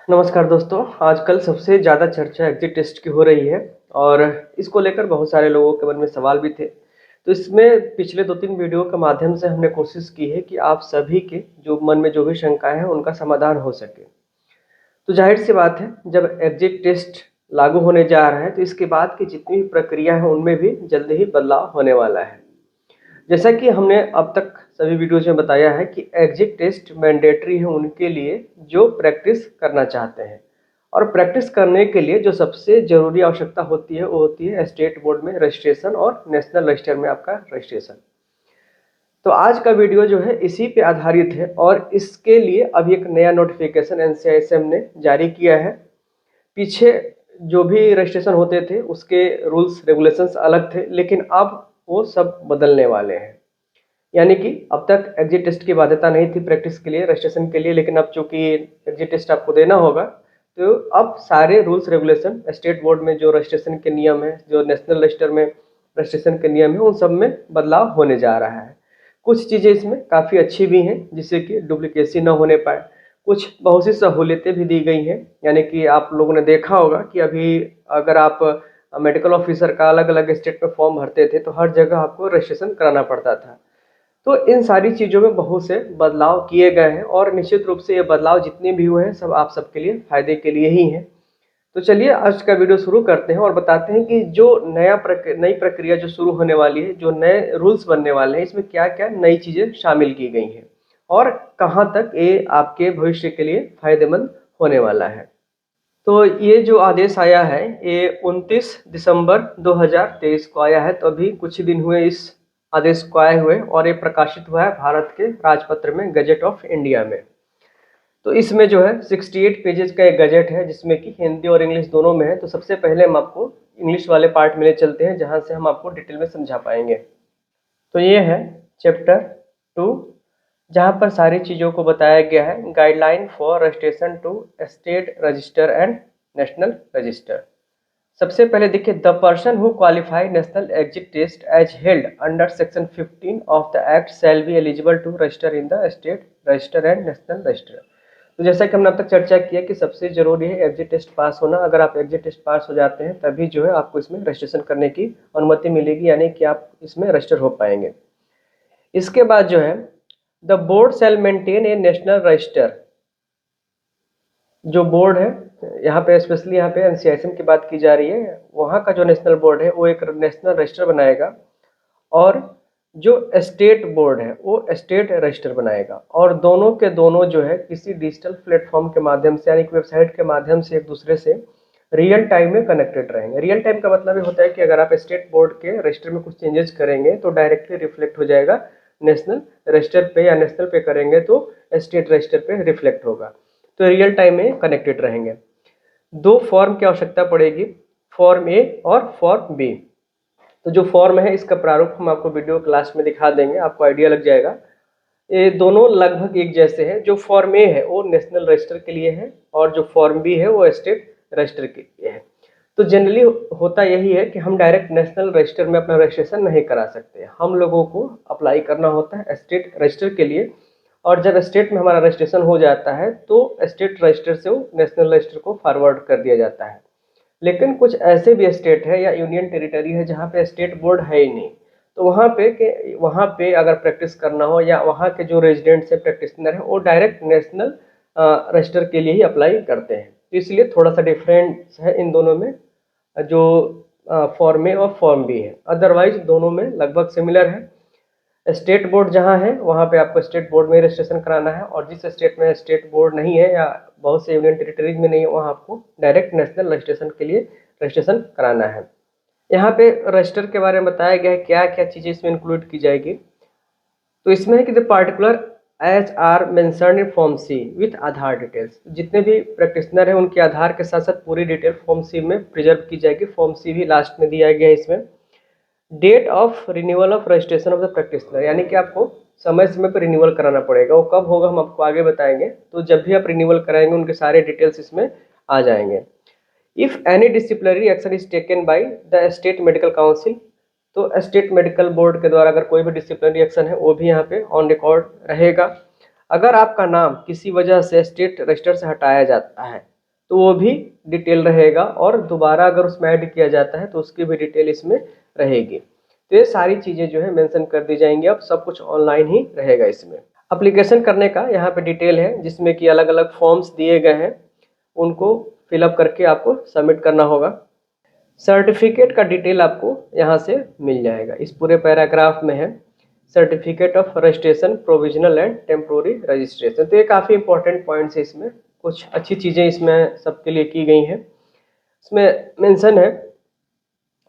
नमस्कार दोस्तों। आजकल सबसे ज़्यादा चर्चा एग्ज़िट टेस्ट की हो रही है और इसको लेकर बहुत सारे लोगों के मन में सवाल भी थे। तो इसमें पिछले 2-3 वीडियो के माध्यम से हमने कोशिश की है कि आप सभी के जो मन में जो भी शंकाएँ हैं उनका समाधान हो सके। तो ज़ाहिर-सी बात है, जब एग्ज़िट टेस्ट लागू होने जा रहा है तो इसके बाद की जितनी भी प्रक्रिया है उनमें भी जल्द ही बदलाव होने वाला है। जैसा कि हमने अब तक सभी वीडियोज़ में बताया है कि एग्ज़िट टेस्ट मैंडेटरी है उनके लिए जो प्रैक्टिस करना चाहते हैं, और प्रैक्टिस करने के लिए जो सबसे ज़रूरी आवश्यकता होती है वो होती है स्टेट बोर्ड में रजिस्ट्रेशन और नेशनल रजिस्टर में आपका रजिस्ट्रेशन। तो आज का वीडियो जो है इसी पे आधारित है और इसके लिए अभी एक नया नोटिफिकेशन एनसीआईएसएम ने जारी किया है। पीछे जो भी रजिस्ट्रेशन होते थे उसके रूल्स रेगुलेशंस अलग थे, लेकिन अब वो सब बदलने वाले हैं। यानी कि अब तक एग्ज़िट टेस्ट की बाध्यता नहीं थी प्रैक्टिस के लिए, रजिस्ट्रेशन के लिए, लेकिन अब चूंकि एग्ज़िट टेस्ट आपको देना होगा तो अब सारे रूल्स रेगुलेशन स्टेट बोर्ड में जो रजिस्ट्रेशन के नियम है, जो नेशनल रजिस्टर में रजिस्ट्रेशन के नियम है, उन सब में बदलाव होने जा रहा है। कुछ चीज़ें इसमें काफ़ी अच्छी भी हैं जिससे कि डुप्लीकेसी ना होने पाए। कुछ बहुत सी सहूलियतें भी दी गई हैं, यानी कि आप लोगों ने देखा होगा कि अभी अगर आप मेडिकल ऑफिसर का अलग अलग स्टेट में फॉर्म भरते थे तो हर जगह आपको रजिस्ट्रेशन कराना पड़ता था। तो इन सारी चीज़ों में बहुत से बदलाव किए गए हैं और निश्चित रूप से ये बदलाव जितने भी हुए हैं सब आप सबके लिए फ़ायदे के लिए ही हैं। तो चलिए आज का वीडियो शुरू करते हैं और बताते हैं कि जो नई प्रक्रिया जो शुरू होने वाली है, जो नए रूल्स बनने वाले हैं, इसमें क्या-क्या नई चीज़ें शामिल की गई हैं और कहाँ तक ये आपके भविष्य के लिए फ़ायदेमंद होने वाला है। तो ये जो आदेश आया है ये 29 दिसंबर 2023 को आया है, तो अभी कुछ ही दिन हुए इस आदेश को आए हुए और ये प्रकाशित हुआ है भारत के राजपत्र में, गजट ऑफ इंडिया में। तो इसमें जो है 68 पेजेस का एक गजट है जिसमें कि हिंदी और इंग्लिश दोनों में है। तो सबसे पहले हम आपको इंग्लिश वाले पार्ट में ले चलते हैं जहाँ से हम आपको डिटेल में समझा पाएंगे। तो ये है चैप्टर 2 जहाँ पर सारी चीज़ों को बताया गया है। Guideline for registration to state register and national register. सबसे पहले देखिए, the person who qualify national exit test as held under section 15 of the act shall be eligible to register in the state register and national register. तो जैसा कि हमने अब तक चर्चा किया कि सबसे जरूरी है एग्जिट टेस्ट पास होना। अगर आप एग्जिट टेस्ट पास हो जाते हैं तभी जो है आपको इसमें रजिस्ट्रेशन करने की अनुमति मिलेगी, यानी कि आप इसमें रजिस्टर हो पाएंगे। इसके बाद जो है, the board shall maintain a national register. जो बोर्ड है यहाँ पे, स्पेशली यहाँ पे एनसीआईएसएम की बात की जा रही है, वहाँ का जो नेशनल बोर्ड है वो एक नेशनल रजिस्टर बनाएगा और जो स्टेट बोर्ड है वो स्टेट रजिस्टर बनाएगा। और दोनों के दोनों जो है किसी डिजिटल प्लेटफॉर्म के माध्यम से, यानी कि वेबसाइट के माध्यम से एक दूसरे से रियल टाइम में कनेक्टेड रहेंगे। रियल टाइम का मतलब ये होता है कि अगर आप स्टेट बोर्ड के रजिस्टर में कुछ चेंजेस करेंगे तो डायरेक्टली रिफ्लेक्ट हो जाएगा नेशनल रजिस्टर पे, या नेशनल पे करेंगे तो स्टेट रजिस्टर पे रिफ्लेक्ट होगा। तो रियल टाइम में कनेक्टेड रहेंगे। दो फॉर्म की आवश्यकता पड़ेगी, फॉर्म ए और फॉर्म बी। तो जो फॉर्म है इसका प्रारूप हम आपको वीडियो क्लास में दिखा देंगे, आपको आइडिया लग जाएगा। ये दोनों लगभग एक जैसे हैं। जो फॉर्म ए है वो नेशनल रजिस्टर के लिए है और जो फॉर्म बी है वो स्टेट रजिस्टर के लिए है। तो जनरली होता यही है कि हम डायरेक्ट नेशनल रजिस्टर में अपना रजिस्ट्रेशन नहीं करा सकते, हम लोगों को अप्लाई करना होता है स्टेट रजिस्टर के लिए। और जब स्टेट में हमारा रजिस्ट्रेशन हो जाता है तो स्टेट रजिस्टर से वो नेशनल रजिस्टर को फॉरवर्ड कर दिया जाता है। लेकिन कुछ ऐसे भी स्टेट है या यूनियन टेरिटरी है जहाँ पे स्टेट बोर्ड है ही नहीं, तो वहाँ पे अगर प्रैक्टिस करना हो या वहाँ के जो रेजिडेंट्स है, प्रैक्टिशनर है, वो डायरेक्ट नेशनल रजिस्टर के लिए ही अप्लाई करते हैं। तो इसलिए थोड़ा सा डिफरेंस है इन दोनों में, जो फॉर्म ए और फॉर्म बी है। अदरवाइज दोनों में लगभग सिमिलर है। स्टेट बोर्ड जहाँ है वहाँ पे आपको स्टेट बोर्ड में रजिस्ट्रेशन कराना है, और जिस स्टेट में स्टेट बोर्ड नहीं है या बहुत से यूनियन टेरिटरीज में नहीं है वहाँ आपको डायरेक्ट नेशनल रजिस्ट्रेशन के लिए रजिस्ट्रेशन कराना है। यहाँ पे रजिस्टर के बारे में बताया गया है क्या क्या चीज़ें इसमें इंक्लूड की जाएगी। तो इसमें है कि the particular as are mentioned in form C with Aadhaar details. जितने भी प्रैक्टिशनर हैं उनके आधार के साथ साथ पूरी डिटेल फॉर्म सी में प्रिजर्व की जाएगी। फॉर्म सी भी लास्ट में दिया गया है इसमें। Date of renewal of registration of the practitioner, यानी कि आपको समय समय पर रिन्यूअल कराना पड़ेगा। वो कब होगा हम आपको आगे बताएंगे। तो जब भी आप रिन्यूअल कराएंगे उनके सारे डिटेल्स इसमें आ जाएंगे। If any disciplinary action is taken by the state medical council, तो स्टेट मेडिकल बोर्ड के द्वारा अगर कोई भी डिसिप्लिनरी एक्शन है वो भी यहाँ पे ऑन रिकॉर्ड रहेगा। अगर आपका नाम किसी वजह से स्टेट रजिस्टर से हटाया जाता है तो वो भी डिटेल रहेगा, और दोबारा अगर उसमें ऐड किया जाता है तो उसकी भी डिटेल इसमें रहेगी। तो ये सारी चीज़ें जो है मेंशन कर दी जाएंगी। अब सब कुछ ऑनलाइन ही रहेगा इसमें। एप्लीकेशन करने का यहाँ पे डिटेल है, जिसमें कि अलग अलग फॉर्म्स दिए गए हैं, उनको फिलअप करके आपको सबमिट करना होगा। सर्टिफिकेट का डिटेल आपको यहाँ से मिल जाएगा, इस पूरे पैराग्राफ में है certificate of registration, provisional and temporary registration. तो ये काफ़ी इंपॉर्टेंट पॉइंट्स है, इसमें कुछ अच्छी चीज़ें इसमें सबके लिए की गई हैं। इसमें मेंशन है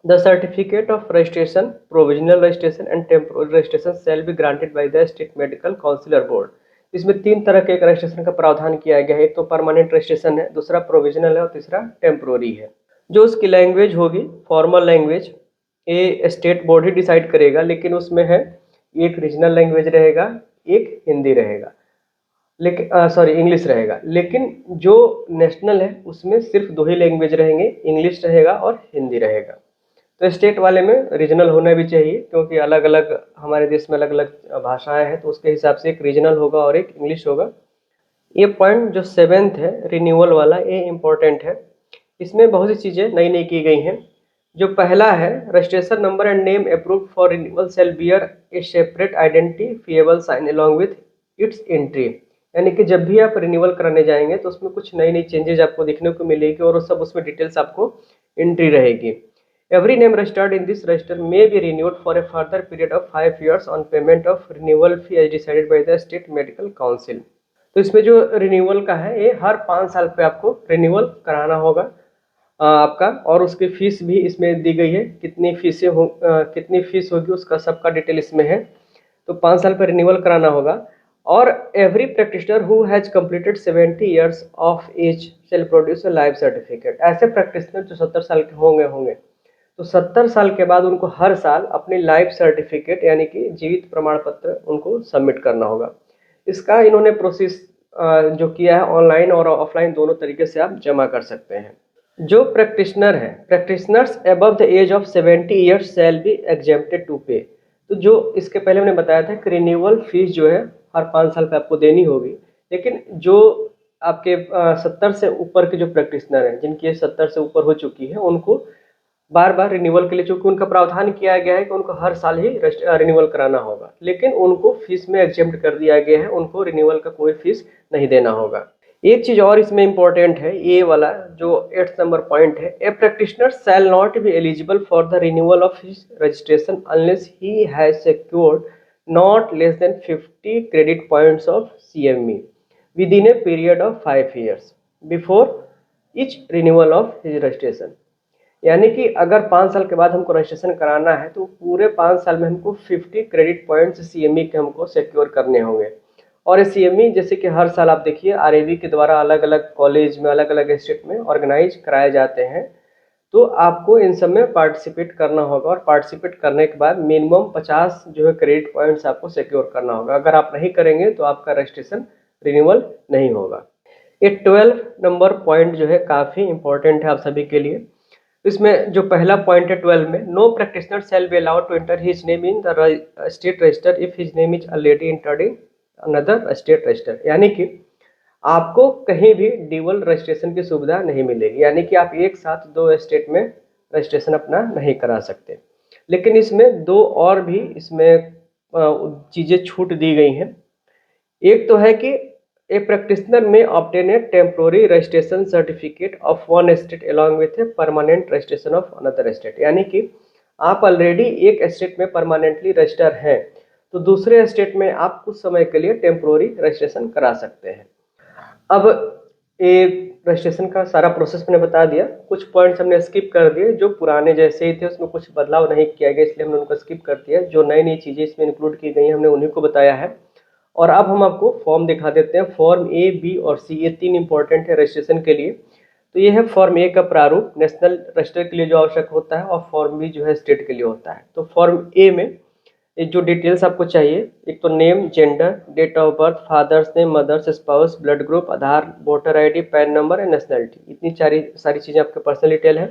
the certificate of registration, provisional registration and temporary registration shall be granted by the state medical councillor board. इसमें 3 तरह के रजिस्ट्रेशन का प्रावधान किया गया है। एक तो परमानेंट रजिस्ट्रेशन है, दूसरा प्रोविजनल है और तीसरा टेम्पोररी है। जो उसकी लैंग्वेज होगी, फॉर्मल लैंग्वेज, ये स्टेट बोर्ड ही डिसाइड करेगा, लेकिन उसमें है एक रीजनल लैंग्वेज रहेगा, एक हिंदी रहेगा, लेकिन सॉरी इंग्लिश रहेगा। लेकिन जो नेशनल है उसमें सिर्फ 2 ही लैंग्वेज रहेंगे, इंग्लिश रहेगा और हिंदी रहेगा। तो स्टेट वाले में रीजनल होना भी चाहिए, क्योंकि अलग अलग हमारे देश में अलग अलग भाषाएं हैं, तो उसके हिसाब से एक रीजनल होगा और एक इंग्लिश होगा। ये पॉइंट जो 7th है रिन्यूअल वाला, ये इम्पोर्टेंट है। इसमें बहुत सी चीज़ें नई नई की गई हैं। जो पहला है registration number and name approved for renewal shall bear a separate identifiable sign along with its entry. यानी कि जब भी आप रिन्यूअल कराने जाएंगे तो उसमें कुछ नई नई चेंजेज आपको देखने को मिलेगी, और वो सब उसमें डिटेल्स आपको एंट्री रहेगी। Every name registered in this register may be renewed for a further period of 5 years on payment of renewal fee as decided by the state medical council. तो इसमें जो रिन्यूअल का है, ये हर 5 साल पे आपको रिन्यूअल कराना होगा आपका, और उसकी फीस भी इसमें दी गई है। कितनी फीस होगी उसका सबका डिटेल इसमें है। तो 5 साल पर रिन्यूअल कराना होगा। और every practitioner who has completed 70 years of age shall produce a life certificate. ऐसे प्रैक्टिशनर जो 70 साल के होंगे तो 70 साल के बाद उनको हर साल अपनी लाइफ सर्टिफिकेट यानी कि जीवित प्रमाण पत्र उनको सबमिट करना होगा। इसका इन्होंने प्रोसेस जो किया है, ऑनलाइन और ऑफलाइन दोनों तरीके से आप जमा कर सकते हैं। जो प्रैक्टिशनर है, practitioners above the age of 70 years shall be exempted to pay. तो जो इसके पहले मैंने बताया था कि रिन्यूअल फीस जो है हर 5 साल पे आपको देनी होगी, लेकिन जो आपके 70 से ऊपर के जो प्रैक्टिशनर हैं, जिनकी एज 70 से ऊपर हो चुकी है, उनको बार बार रिन्यूअल के लिए, चूंकि उनका प्रावधान किया गया है कि उनको हर साल ही रिन्यूअल कराना होगा, लेकिन उनको फीस में एग्जेम्प्ट कर दिया गया है, उनको रिन्यूअल का कोई फीस नहीं देना होगा। एक चीज और इसमें इंपॉर्टेंट है, ये वाला जो 8th नंबर पॉइंट है, a practitioner shall not be eligible for the renewal of his registration unless he has secured not less than 50 credit points of CME within a period of 5 years before each renewal of his registration. यानी कि अगर 5 साल के बाद हमको registration कराना है तो पूरे 5 साल में हमको 50 क्रेडिट पॉइंट्स CME के हमको सिक्योर करने होंगे। और ये CME जैसे कि हर साल आप देखिए RAB के द्वारा अलग अलग कॉलेज में, अलग अलग स्टेट में ऑर्गेनाइज कराए जाते हैं, तो आपको इन सब में पार्टिसिपेट करना होगा। और पार्टिसिपेट करने के बाद मिनिमम 50 जो है क्रेडिट पॉइंट्स आपको सिक्योर करना होगा। अगर आप नहीं करेंगे तो आपका रजिस्ट्रेशन रिन्यूअल नहीं होगा। ये 12 नंबर पॉइंट जो है काफ़ी इंपॉर्टेंट है आप सभी के लिए। इसमें जो पहला पॉइंट है 12 में, no practitioner shall be allowed to enter his name in the state register if his name is already entered in another state register. यानी कि आपको कहीं भी ड्यूअल रजिस्ट्रेशन की सुविधा नहीं मिलेगी, यानी कि आप एक साथ 2 स्टेट में रजिस्ट्रेशन अपना नहीं करा सकते। लेकिन इसमें 2 और भी इसमें चीज़ें छूट दी गई हैं। एक तो है कि ए प्रैक्टिशनर में obtain a temporary registration certificate of one state along with a permanent registration of another state. यानी कि आप ऑलरेडी एक स्टेट में परमानेंटली रजिस्टर हैं, तो दूसरे स्टेट में आप कुछ समय के लिए टेम्पोररी रजिस्ट्रेशन करा सकते हैं। अब ये रजिस्ट्रेशन का सारा प्रोसेस मैंने बता दिया। कुछ पॉइंट्स हमने स्किप कर दिए, जो पुराने जैसे ही थे उसमें कुछ बदलाव नहीं किया गया, इसलिए हमने उनको स्किप कर दिया। जो नई नई चीज़ें इसमें इंक्लूड की गई हैं हमने उन्हीं को बताया है। और अब हम आपको फॉर्म दिखा देते हैं। फॉर्म A, B और C, ये 3 इंपॉर्टेंट है रजिस्ट्रेशन के लिए। तो ये है फॉर्म A का प्रारूप, नेशनल रजिस्टर के लिए जो आवश्यक होता है, और फॉर्म B जो है स्टेट के लिए होता है। तो फॉर्म A में ये जो डिटेल्स आपको चाहिए, एक तो name, gender, date of birth, father's name, mother's, spouse, blood group, Aadhaar, voter ID, PAN number and nationality, इतनी सारी चीज़ें आपके पर्सनल डिटेल है।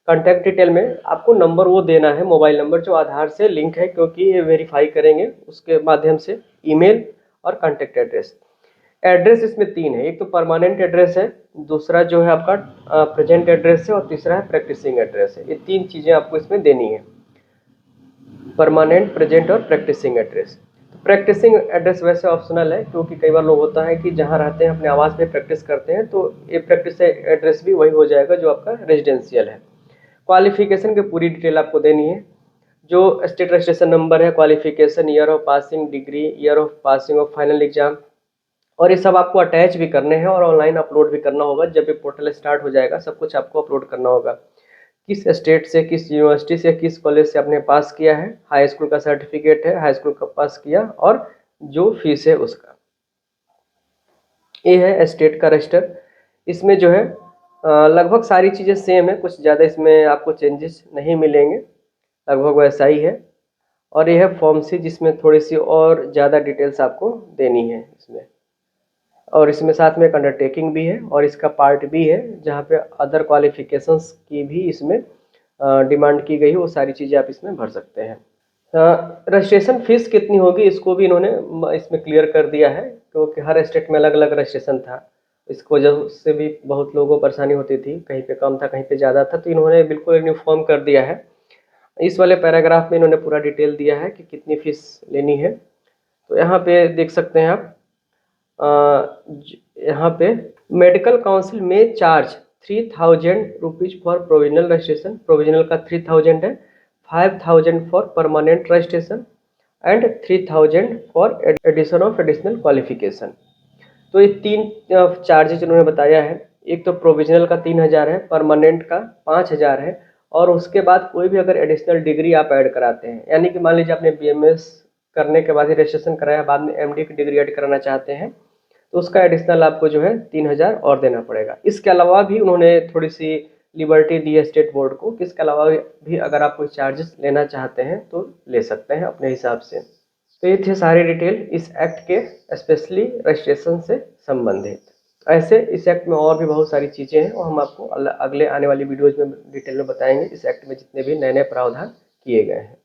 कॉन्टैक्ट डिटेल में आपको नंबर वो देना है, मोबाइल नंबर जो आधार से लिंक है, क्योंकि ये वेरीफाई करेंगे उसके माध्यम से, ईमेल और कॉन्टैक्ट एड्रेस। एड्रेस इसमें तीन है, एक तो परमानेंट एड्रेस है, दूसरा जो है आपका प्रेजेंट एड्रेस है, और तीसरा है प्रैक्टिसिंग एड्रेस है। ये तीन चीज़ें आपको इसमें देनी है, परमानेंट, प्रेजेंट और प्रैक्टिसिंग एड्रेस। प्रैक्टिसिंग एड्रेस वैसे ऑप्शनल है, क्योंकि कई बार लोग होता है कि जहाँ रहते हैं अपने आवास में प्रैक्टिस करते हैं, तो ये प्रैक्टिस एड्रेस भी वही हो जाएगा जो आपका रेजिडेंशियल है। क्वालिफिकेशन की पूरी डिटेल आपको देनी है, जो स्टेट रजिस्ट्रेशन नंबर है, qualification, year of passing degree, year of passing of final exam, और ये सब आपको अटैच भी करने हैं और ऑनलाइन अपलोड भी करना होगा। जब ये पोर्टल स्टार्ट हो जाएगा सब कुछ आपको अपलोड करना होगा। किस स्टेट से, किस यूनिवर्सिटी से, किस कॉलेज से आपने पास किया है, हाई स्कूल का सर्टिफिकेट है, हाई स्कूल का पास किया, और जो फीस है उसका। ये है स्टेट का रजिस्टर। इसमें जो है लगभग सारी चीज़ें सेम है, कुछ ज़्यादा इसमें आपको चेंजेस नहीं मिलेंगे, लगभग वैसा ही है। और ये है फॉर्म सी, जिसमें थोड़ी सी और ज़्यादा डिटेल्स आपको देनी है इसमें, और इसमें साथ में एक अंडरटेकिंग भी है, और इसका पार्ट भी है जहाँ पे अदर क्वालिफिकेशंस की भी इसमें डिमांड की गई है, वो सारी चीज़ें आप इसमें भर सकते हैं। रजिस्ट्रेशन फीस कितनी होगी इसको भी इन्होंने इसमें क्लियर कर दिया है, क्योंकि हर स्टेट में अलग अलग रजिस्ट्रेशन था। इसको वजह से भी बहुत लोगों को परेशानी होती थी, कहीं पे कम था कहीं पे ज़्यादा था, तो इन्होंने बिल्कुल यूनिफॉर्म कर दिया है। इस वाले पैराग्राफ में इन्होंने पूरा डिटेल दिया है कि कितनी फीस लेनी है। तो यहाँ पे देख सकते हैं आप, यहाँ पे मेडिकल काउंसिल में charge 3000 rupees for provisional registration, provisional का 3000 है, 5000 for permanent registration and 3000 for addition of additional qualification. तो ये तीन चार्जेज उन्होंने बताया है। एक तो प्रोविजनल का 3000 है, परमानेंट का 5000 है, और उसके बाद कोई भी अगर एडिशनल डिग्री आप ऐड कराते हैं, यानी कि मान लीजिए आपने BMS करने के बाद ही रजिस्ट्रेशन कराया, बाद में MD की डिग्री ऐड कराना चाहते हैं, तो उसका एडिशनल आपको जो है 3000 और देना पड़ेगा। इसके अलावा भी उन्होंने थोड़ी सी लिबर्टी दी है स्टेट बोर्ड को, कि इसके अलावा भी अगर आप कोई चार्जेस लेना चाहते हैं तो ले सकते हैं अपने हिसाब से। तो ये थे सारी डिटेल इस एक्ट के, स्पेशली रजिस्ट्रेशन से संबंधित। ऐसे इस एक्ट में और भी बहुत सारी चीज़ें हैं, और हम आपको अगले आने वाली वीडियोज़ में डिटेल में बताएंगे इस एक्ट में जितने भी नए नए प्रावधान किए गए हैं।